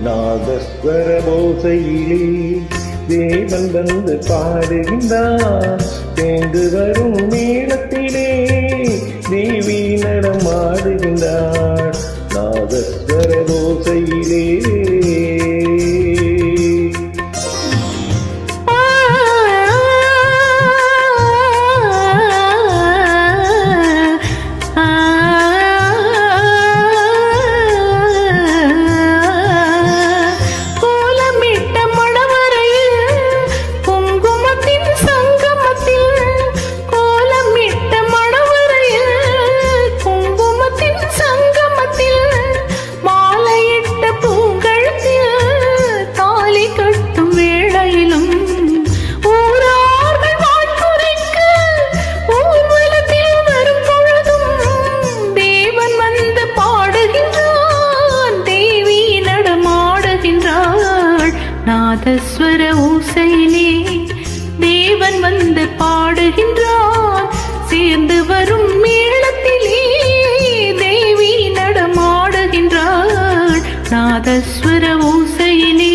நாதஸ்வர ஓசையிலே தேவன் வந்து பாடுகின்றான். சேர்ந்து வரும் மேளத்திலே தேவி நடமாடுகின்றாள். நாதஸ்வர ஓசையிலே நாதஸ்வர ஓசையிலே தேவன் வந்து பாடுகின்றான். சேர்ந்து வரும் மேளத்திலே தேவி நடமாடுகின்றாள். நாதஸ்வர ஓசையிலே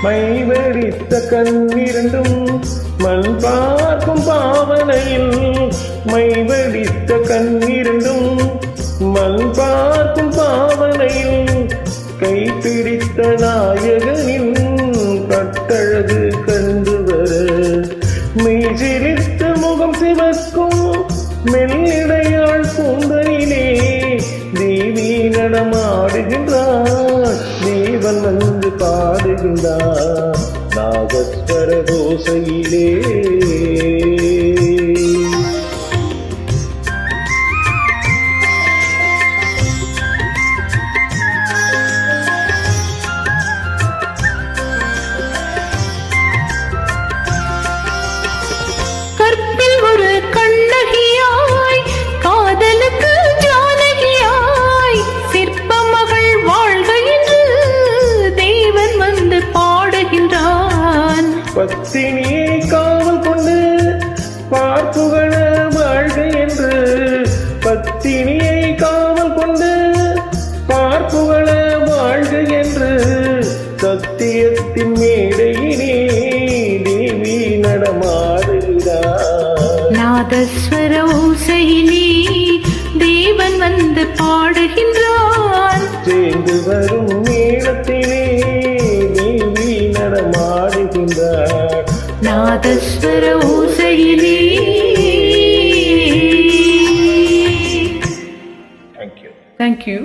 மைவெடித்த கண்ணிரண்டும் மண் பார்க்கும் பாவனையில், மைவெடித்த கண்ணிரண்டும் மண் பார்க்கும் பாவனையில், கைப்பிடித்த நாயகனின் கட்டழகு கண்டு வர, மெய்சிலித்த முகம் சிவக்கும் மெல்லிடையாள் கூந்தலிலே தேவி நடமாடுகின்றாள். தேவன் வந்து பாடுகின்றார் நாதஸ்வர ஓசையிலே. கற்பில் ஒரு கண்ணகியாய், காதலுக்கு ஜானகியாய், சிற்ப மகள் வாழ்க என்று தேவன் வந்து பாடுகின்றான். பத்தினியை காவல் கொண்டு பார்ப்புகள வாழ்க என்று, பத்தினியை காவல் கொண்டு பார்ப்புகள வாழ்க என்று, சத்தியத்தின் மேடையினே தேவி நடமாடுகிறார். நாதஸ்வர ஓசையிலே தேவன் வந்து பாடுகின்றான். சேர்ந்து வரும் மேளத்திலே தேவி நடமாடுகின்றார். நாதஸ்வர ஓசையிலே. Thank you. Thank you.